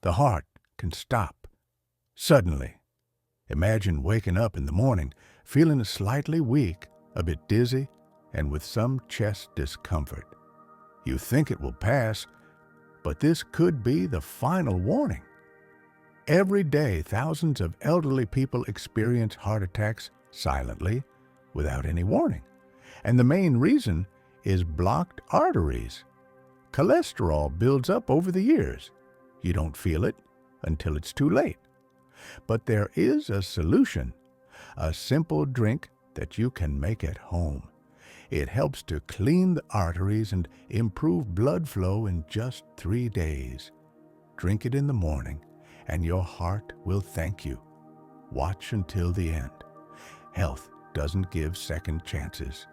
The heart can stop suddenly. Imagine waking up in the morning feeling slightly weak, a bit dizzy, and with some chest discomfort. You think it will pass, but this could be the final warning. Every day, thousands of elderly people experience heart attacks silently, without any warning. And the main reason is blocked arteries. Cholesterol builds up over the years. You don't feel it until it's too late. But there is a solution, a simple drink that you can make at home. It helps to clean the arteries and improve blood flow in just 3 days. Drink it in the morning, and your heart will thank you. Watch until the end. Health doesn't give second chances.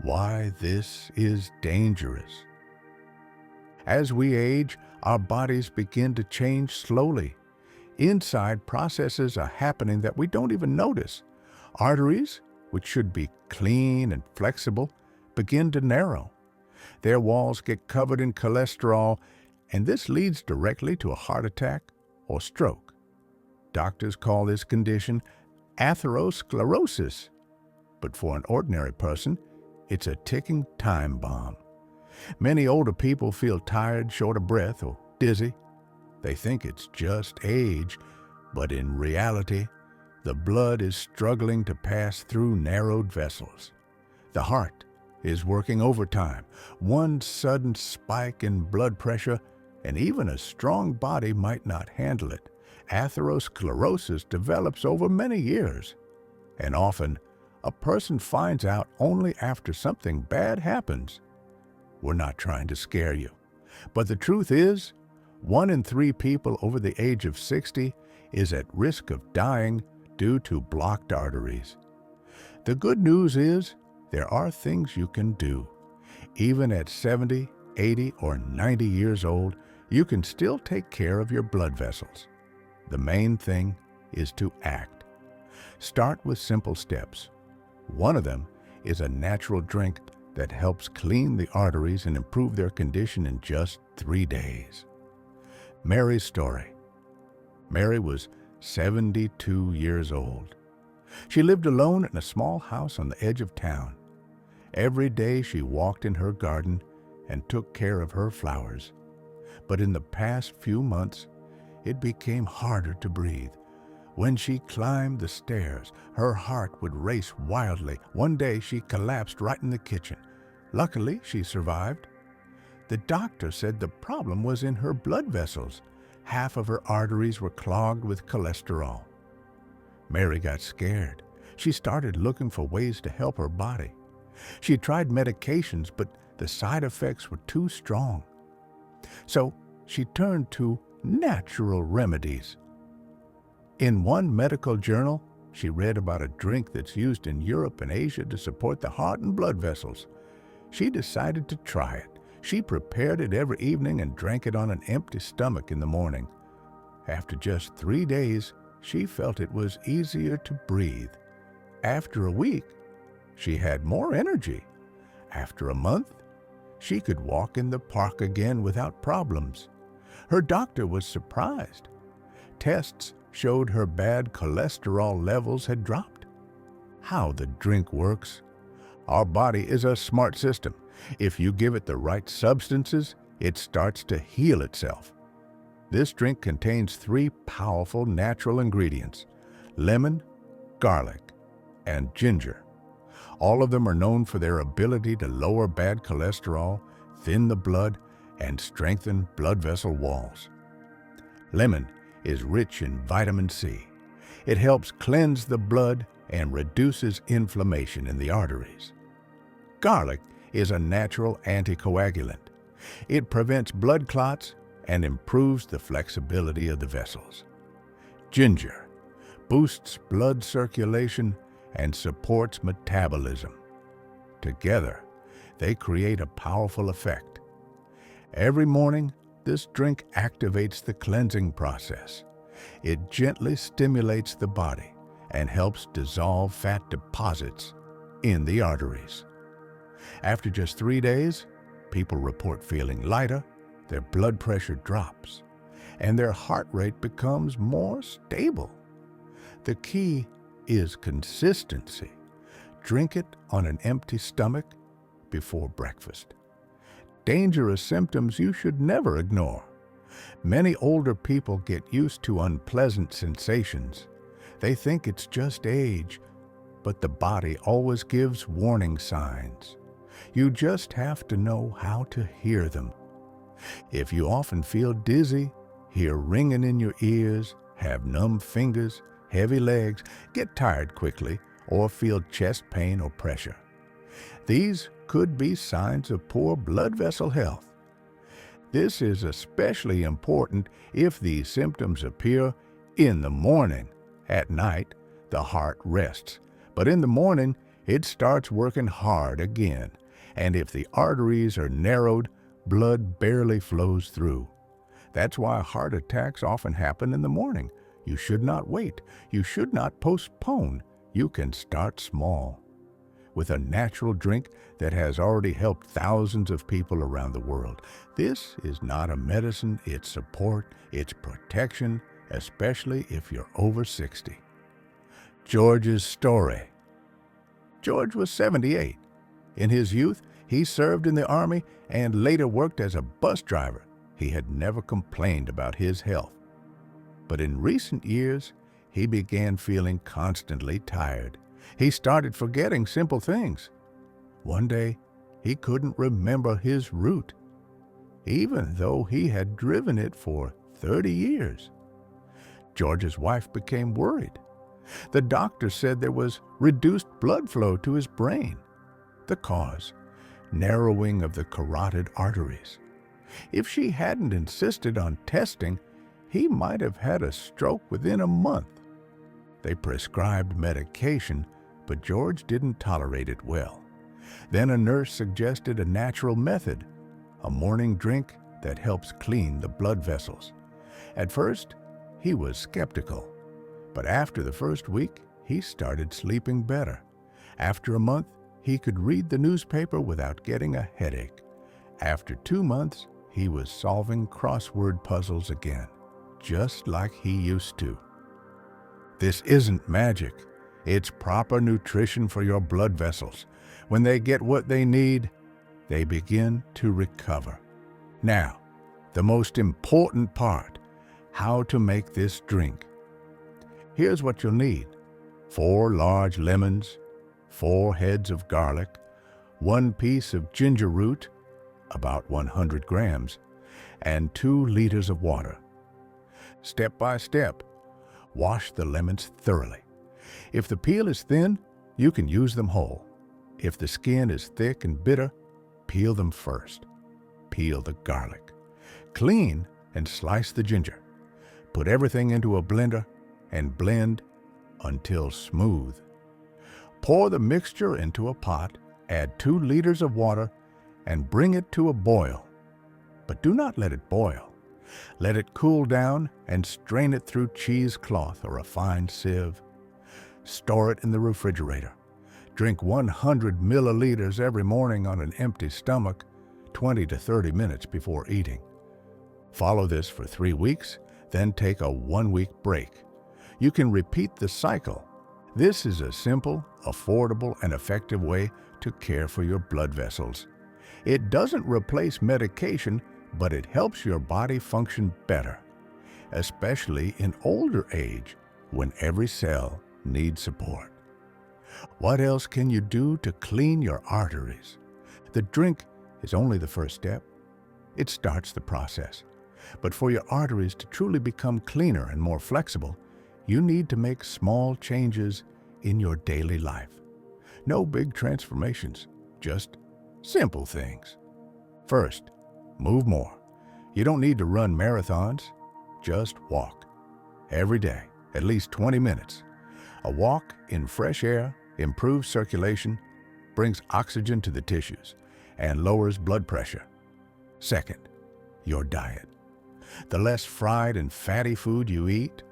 Why this is dangerous. As we age, our bodies begin to change slowly. Inside, processes are happening that we don't even notice. Arteries, which should be clean and flexible, begin to narrow. Their walls get covered in cholesterol, and this leads directly to a heart attack or stroke. Doctors call this condition atherosclerosis, but for an ordinary person, it's a ticking time bomb. Many older people feel tired, short of breath, or dizzy. They think it's just age, but in reality, the blood is struggling to pass through narrowed vessels. The heart is working overtime. One sudden spike in blood pressure, and even a strong body might not handle it. Atherosclerosis develops over many years, and often a person finds out only after something bad happens. We're not trying to scare you, but the truth is, 1 in 3 people over the age of 60 is at risk of dying due to blocked arteries. The good news is there are things you can do. Even at 70, 80, or 90 years old, you can still take care of your blood vessels. The main thing is to act. Start with simple steps. One of them is a natural drink that helps clean the arteries and improve their condition in just 3 days. Mary's story. Mary was 72 years old. She lived alone in a small house on the edge of town. Every day she walked in her garden and took care of her flowers. But in the past few months, it became harder to breathe. When she climbed the stairs, her heart would race wildly. One day she collapsed right in the kitchen. Luckily, she survived. The doctor said the problem was in her blood vessels. Half of her arteries were clogged with cholesterol. Mary got scared. She started looking for ways to help her body. She tried medications, but the side effects were too strong. So she turned to natural remedies. In one medical journal, she read about a drink that's used in Europe and Asia to support the heart and blood vessels. She decided to try it. She prepared it every evening and drank it on an empty stomach in the morning. After just 3 days, she felt it was easier to breathe. After a week, she had more energy. After a month, she could walk in the park again without problems. Her doctor was surprised. Tests showed her bad cholesterol levels had dropped. How the drink works? Our body is a smart system. If you give it the right substances, it starts to heal itself. This drink contains 3 powerful natural ingredients: lemon, garlic, and ginger. All of them are known for their ability to lower bad cholesterol, thin the blood, and strengthen blood vessel walls. Lemon is rich in vitamin C. It helps cleanse the blood and reduces inflammation in the arteries. Garlic is a natural anticoagulant. It prevents blood clots and improves the flexibility of the vessels. Ginger boosts blood circulation and supports metabolism. Together, they create a powerful effect. Every morning, this drink activates the cleansing process. It gently stimulates the body and helps dissolve fat deposits in the arteries. After just 3 days, people report feeling lighter, their blood pressure drops, and their heart rate becomes more stable. The key is consistency. Drink it on an empty stomach before breakfast. Dangerous symptoms you should never ignore. Many older people get used to unpleasant sensations. They think it's just age, but the body always gives warning signs. You just have to know how to hear them. If you often feel dizzy, hear ringing in your ears, have numb fingers, heavy legs, get tired quickly, or feel chest pain or pressure, these could be signs of poor blood vessel health. This is especially important if these symptoms appear in the morning. At night, the heart rests, but in the morning, it starts working hard again. And if the arteries are narrowed, blood barely flows through. That's why heart attacks often happen in the morning. You should not wait. You should not postpone. You can start small with a natural drink that has already helped thousands of people around the world. This is not a medicine, it's support, it's protection, especially if you're over 60. George's story. George was 78. In his youth, he served in the Army and later worked as a bus driver. He had never complained about his health. But in recent years, he began feeling constantly tired. He started forgetting simple things. One day, he couldn't remember his route, even though he had driven it for 30 years. George's wife became worried. The doctor said there was reduced blood flow to his brain. The cause, narrowing of the carotid arteries. If she hadn't insisted on testing, he might have had a stroke within a month. They prescribed medication, but George didn't tolerate it well. Then a nurse suggested a natural method, a morning drink that helps clean the blood vessels. At first, he was skeptical, but after the first week, he started sleeping better. After a month, he could read the newspaper without getting a headache. After 2 months, he was solving crossword puzzles again, just like he used to. This isn't magic. It's proper nutrition for your blood vessels. When they get what they need, they begin to recover. Now, the most important part, how to make this drink. Here's what you'll need: 4 large lemons, 4 heads of garlic, 1 piece of ginger root, about 100 grams, and 2 liters of water. Step by step, wash the lemons thoroughly. If the peel is thin, you can use them whole. If the skin is thick and bitter, peel them first. Peel the garlic. Clean and slice the ginger. Put everything into a blender and blend until smooth. Pour the mixture into a pot, add 2 liters of water, and bring it to a boil. But do not let it boil. Let it cool down and strain it through cheesecloth or a fine sieve. Store it in the refrigerator. Drink 100 milliliters every morning on an empty stomach, 20 to 30 minutes before eating. Follow this for 3 weeks, then take a 1-week break. You can repeat the cycle. This is a simple, affordable, and effective way to care for your blood vessels. It doesn't replace medication, but it helps your body function better, especially in older age when every cell needs support. What else can you do to clean your arteries? The drink is only the first step. It starts the process. But for your arteries to truly become cleaner and more flexible, you need to make small changes in your daily life. No big transformations, just simple things. First, move more. You don't need to run marathons, just walk. Every day, at least 20 minutes. A walk in fresh air improves circulation, brings oxygen to the tissues, and lowers blood pressure. Second, your diet. The less fried and fatty food you eat,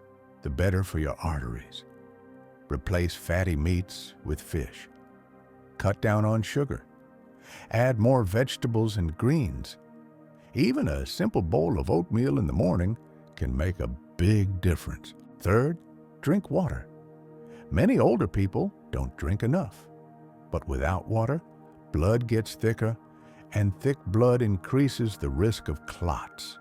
the better for your arteries. Replace fatty meats with fish. Cut down on sugar. Add more vegetables and greens. Even a simple bowl of oatmeal in the morning can make a big difference. Third, drink water. Many older people don't drink enough. But without water, blood gets thicker, and thick blood increases the risk of clots.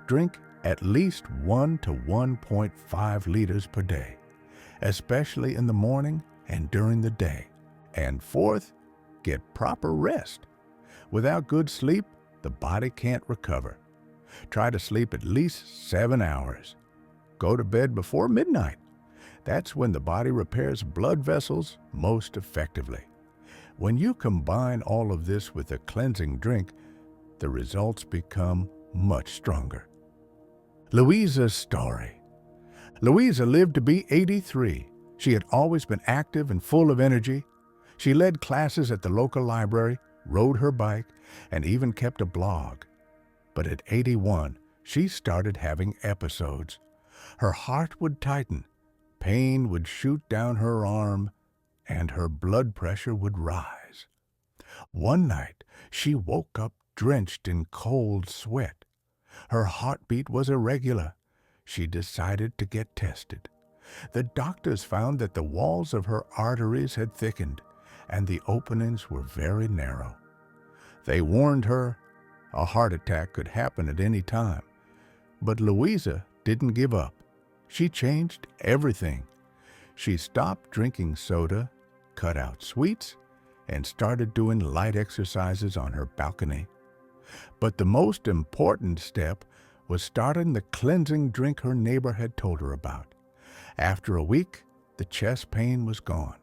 Drink at least 1 to 1.5 liters per day, especially in the morning and during the day. And fourth, get proper rest. Without good sleep, the body can't recover. Try to sleep at least 7 hours. Go to bed before midnight. That's when the body repairs blood vessels most effectively. When you combine all of this with a cleansing drink, the results become much stronger. Louisa's story. Louisa lived to be 83. She had always been active and full of energy. She led classes at the local library, rode her bike, and even kept a blog. But at 81, she started having episodes. Her heart would tighten, pain would shoot down her arm, and her blood pressure would rise. One night, she woke up drenched in cold sweat. Her heartbeat was irregular. She decided to get tested. The doctors found that the walls of her arteries had thickened, and the openings were very narrow. They warned her a heart attack could happen at any time. But Louisa didn't give up. She changed everything. She stopped drinking soda, cut out sweets, and started doing light exercises on her balcony. But the most important step was starting the cleansing drink her neighbor had told her about. After a week, the chest pain was gone.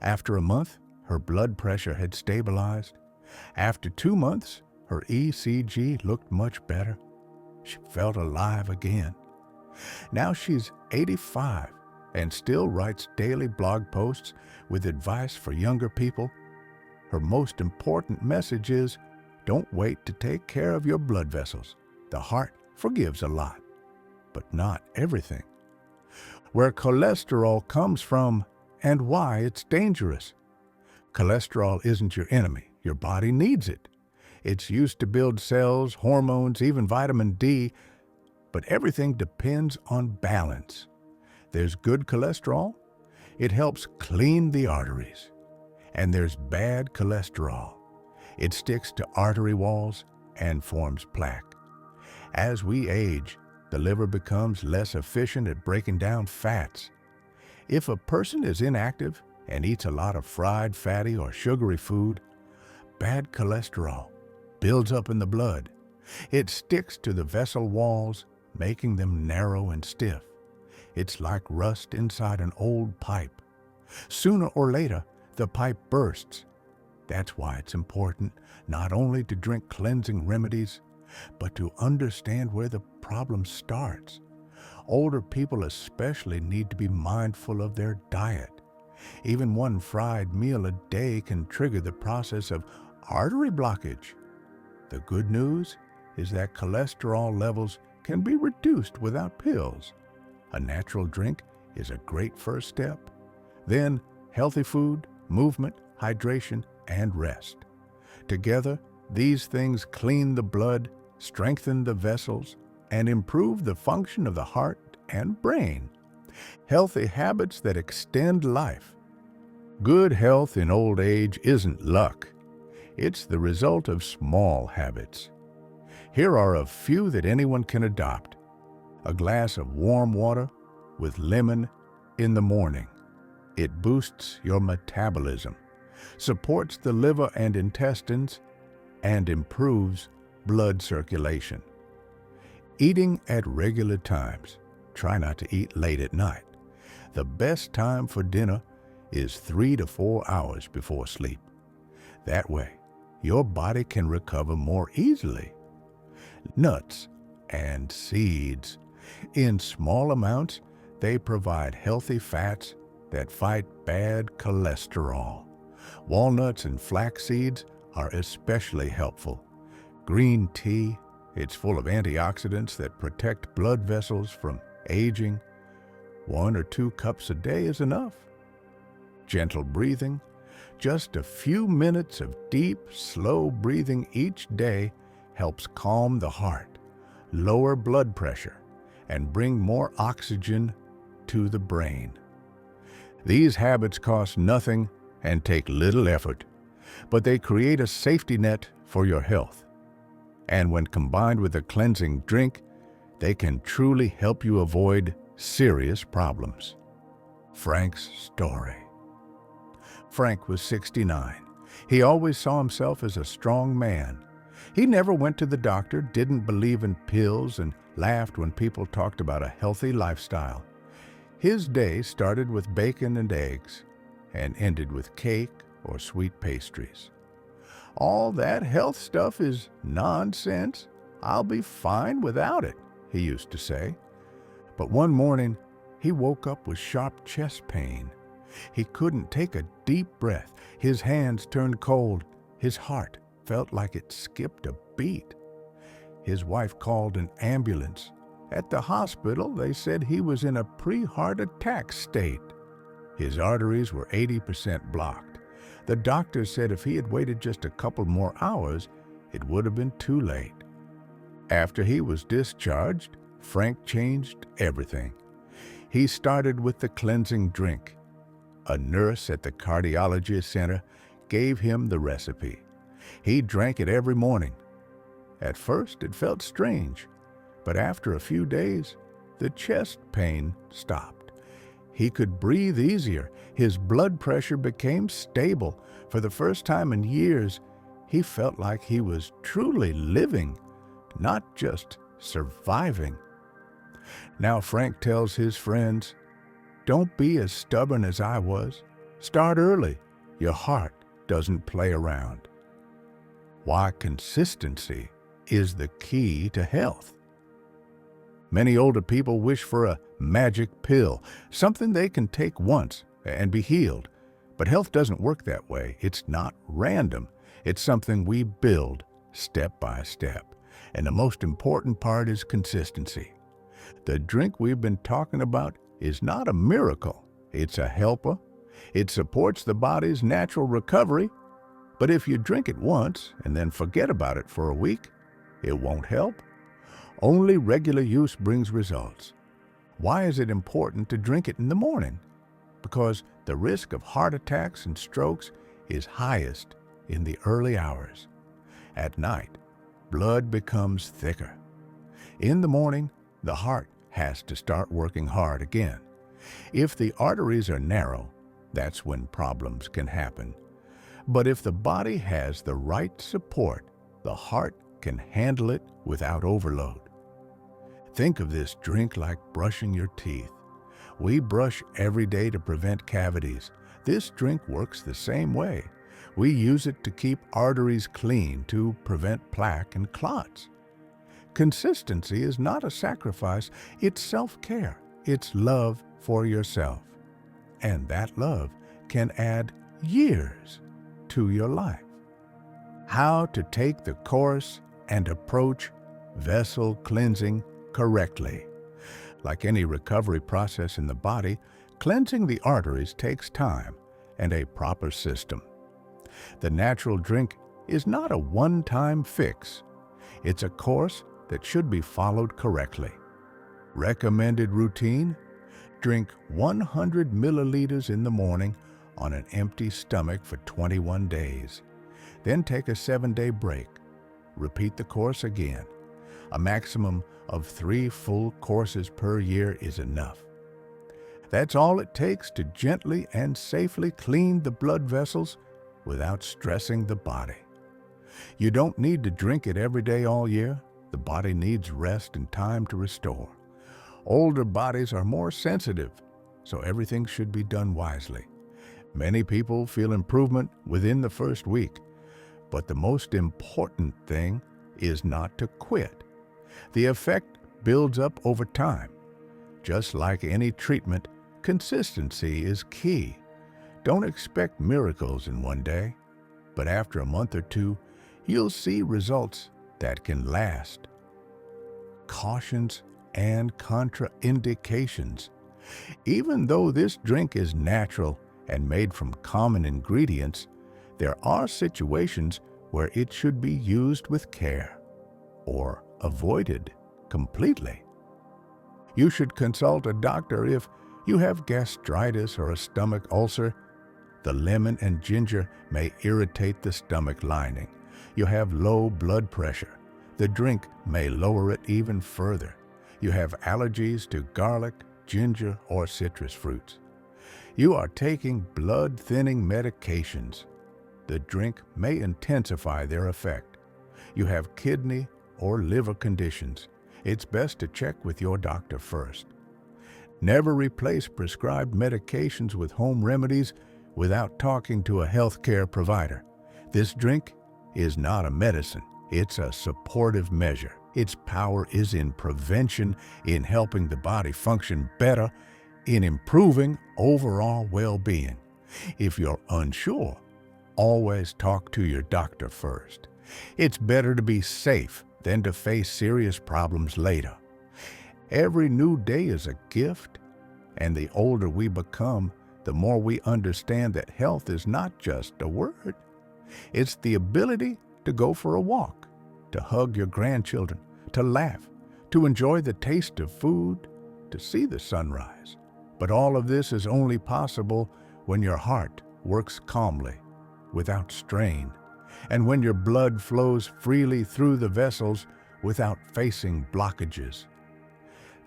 After a month, her blood pressure had stabilized. After 2 months, her ECG looked much better. She felt alive again. Now she's 85 and still writes daily blog posts with advice for younger people. Her most important message is, don't wait to take care of your blood vessels. The heart forgives a lot, but not everything. Where cholesterol comes from and why it's dangerous. Cholesterol isn't your enemy. Your body needs it. It's used to build cells, hormones, even vitamin D, but everything depends on balance. There's good cholesterol. It helps clean the arteries. And there's bad cholesterol. It sticks to artery walls and forms plaque. As we age, the liver becomes less efficient at breaking down fats. If a person is inactive and eats a lot of fried, fatty, or sugary food, bad cholesterol builds up in the blood. It sticks to the vessel walls, making them narrow and stiff. It's like rust inside an old pipe. Sooner or later, the pipe bursts. That's why it's important not only to drink cleansing remedies, but to understand where the problem starts. Older people especially need to be mindful of their diet. Even one fried meal a day can trigger the process of artery blockage. The good news is that cholesterol levels can be reduced without pills. A natural drink is a great first step. Then, healthy food, movement, hydration, and rest. Together, these things clean the blood, strengthen the vessels, and improve the function of the heart and brain. Healthy habits that extend life. Good health in old age isn't luck. It's the result of small habits. Here are a few that anyone can adopt. A glass of warm water with lemon in the morning. It boosts your metabolism, supports the liver and intestines, and improves blood circulation. Eating at regular times. Try not to eat late at night. The best time for dinner is 3 to 4 hours before sleep. That way, your body can recover more easily. Nuts and seeds. In small amounts, they provide healthy fats that fight bad cholesterol. Walnuts and flax seeds are especially helpful. Green tea, it's full of antioxidants that protect blood vessels from aging. 1 or 2 cups a day is enough. Gentle breathing. Just a few minutes of deep, slow breathing each day helps calm the heart, lower blood pressure, and bring more oxygen to the brain. These habits cost nothing and take little effort, but they create a safety net for your health. And when combined with a cleansing drink, they can truly help you avoid serious problems. Frank's story. Frank was 69. He always saw himself as a strong man. He never went to the doctor, didn't believe in pills, and laughed when people talked about a healthy lifestyle. His day started with bacon and eggs and ended with cake or sweet pastries. All that health stuff is nonsense. I'll be fine without it, he used to say. But one morning, he woke up with sharp chest pain. He couldn't take a deep breath. His hands turned cold. His heart felt like it skipped a beat. His wife called an ambulance. At the hospital, they said he was in a pre-heart attack state. His arteries were 80% blocked. The doctor said if he had waited just a couple more hours, it would have been too late. After he was discharged, Frank changed everything. He started with the cleansing drink. A nurse at the cardiology center gave him the recipe. He drank it every morning. At first, it felt strange, but after a few days, the chest pain stopped. He could breathe easier. His blood pressure became stable. For the first time in years, he felt like he was truly living, not just surviving. Now Frank tells his friends, "Don't be as stubborn as I was. Start early. Your heart doesn't play around." Why consistency is the key to health. Many older people wish for a magic pill, something they can take once and be healed. But health doesn't work that way. It's not random. It's something we build step by step. And the most important part is consistency. The drink we've been talking about is not a miracle. It's a helper. It supports the body's natural recovery. But if you drink it once and then forget about it for a week, it won't help. Only regular use brings results. Why is it important to drink it in the morning? Because the risk of heart attacks and strokes is highest in the early hours. At night, blood becomes thicker. In the morning, the heart has to start working hard again. If the arteries are narrow, that's when problems can happen. But if the body has the right support, the heart can handle it without overload. Think of this drink like brushing your teeth. We brush every day to prevent cavities. This drink works the same way. We use it to keep arteries clean, to prevent plaque and clots. Consistency is not a sacrifice, it's self-care. It's love for yourself. And that love can add years to your life. How to take the course and approach vessel cleansing correctly. Like any recovery process in the body, cleansing the arteries takes time and a proper system. The natural drink is not a one-time fix. It's a course that should be followed correctly. Recommended routine: drink 100 milliliters in the morning on an empty stomach for 21 days. Then take a 7-day break. Repeat the course again. A maximum of 3 full courses per year is enough. That's all it takes to gently and safely clean the blood vessels without stressing the body. You don't need to drink it every day all year. The body needs rest and time to restore. Older bodies are more sensitive, so everything should be done wisely. Many people feel improvement within the first week, but the most important thing is not to quit. The effect builds up over time. Just like any treatment, consistency is key. Don't expect miracles in one day, but after a month or two, you'll see results that can last. Cautions and contraindications. Even though this drink is natural and made from common ingredients, there are situations where it should be used with care or avoided completely. You should consult a doctor if you have gastritis or a stomach ulcer. The lemon and ginger may irritate the stomach lining. You have low blood pressure. The drink may lower it even further. You have allergies to garlic, ginger, or citrus fruits. You are taking blood-thinning medications. The drink may intensify their effect. You have kidney or liver conditions. It's best to check with your doctor first. Never replace prescribed medications with home remedies without talking to a healthcare provider. This drink is not a medicine. It's a supportive measure. Its power is in prevention, in helping the body function better, in improving overall well-being. If you're unsure, always talk to your doctor first. It's better to be safe than to face serious problems later. Every new day is a gift, and the older we become, the more we understand that health is not just a word. It's the ability to go for a walk, to hug your grandchildren, to laugh, to enjoy the taste of food, to see the sunrise. But all of this is only possible when your heart works calmly, without strain, and when your blood flows freely through the vessels without facing blockages.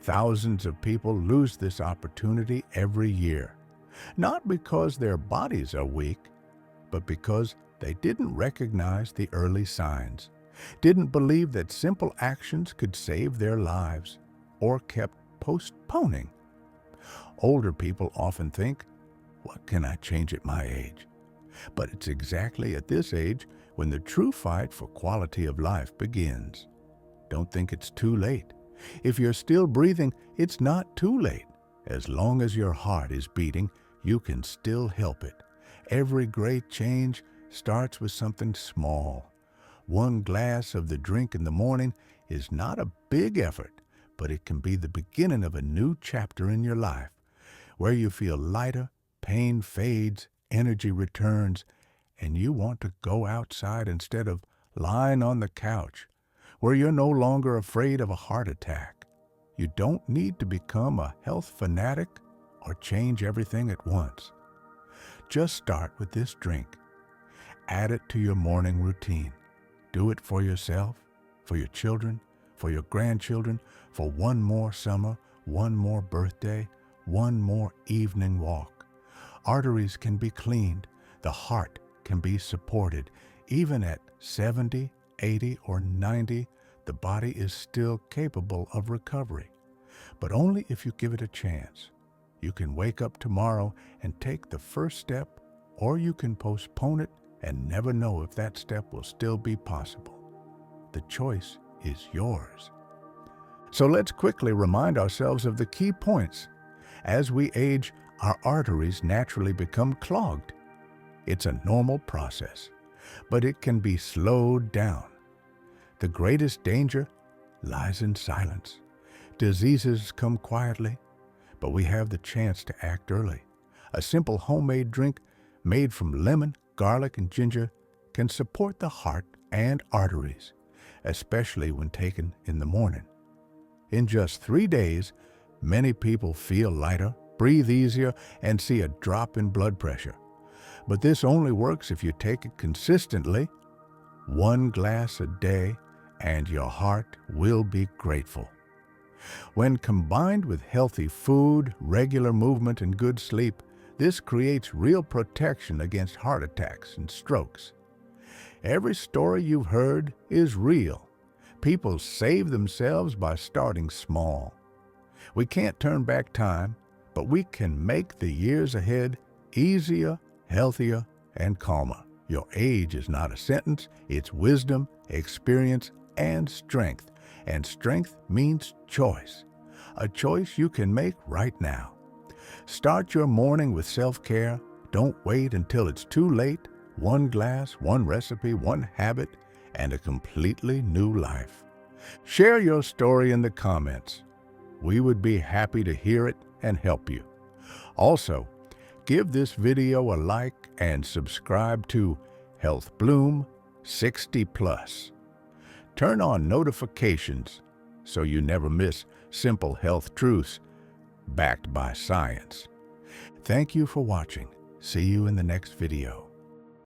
Thousands of people lose this opportunity every year, not because their bodies are weak, but because they didn't recognize the early signs, didn't believe that simple actions could save their lives, or kept postponing. Older people often think, "What can I change at my age?" But it's exactly at this age when the true fight for quality of life begins. Don't think it's too late. If you're still breathing, it's not too late. As long as your heart is beating, you can still help it. Every great change starts with something small. One glass of the drink in the morning is not a big effort, but it can be the beginning of a new chapter in your life, where you feel lighter, pain fades, energy returns, and you want to go outside instead of lying on the couch, where you're no longer afraid of a heart attack. You don't need to become a health fanatic or change everything at once. Just start with this drink. Add it to your morning routine. Do it for yourself, for your children, for your grandchildren, for one more summer, one more birthday, one more evening walk. Arteries can be cleaned. The heart can be supported. Even at 70, 80, or 90, the body is still capable of recovery, but only if you give it a chance. You can wake up tomorrow and take the first step, or you can postpone it and never know if that step will still be possible. The choice is yours. So let's quickly remind ourselves of the key points. As we age, our arteries naturally become clogged. It's a normal process, but it can be slowed down. The greatest danger lies in silence. Diseases come quietly, but we have the chance to act early. A simple homemade drink made from lemon, garlic, and ginger can support the heart and arteries, especially when taken in the morning. In just 3 days, many people feel lighter, breathe easier, and see a drop in blood pressure. But this only works if you take it consistently. 1 glass a day, and your heart will be grateful. When combined with healthy food, regular movement, and good sleep, this creates real protection against heart attacks and strokes. Every story you've heard is real. People save themselves by starting small. We can't turn back time, but we can make the years ahead easier, healthier, and calmer. Your age is not a sentence, it's wisdom, experience, and strength. And strength means choice. A choice you can make right now. Start your morning with self-care. Don't wait until it's too late. 1 glass, 1 recipe, 1 habit, and a completely new life. Share your story in the comments. We would be happy to hear it and help you. Also, give this video a like and subscribe to Health Bloom 60+. Turn on notifications so you never miss simple health truths backed by science. Thank you for watching. See you in the next video.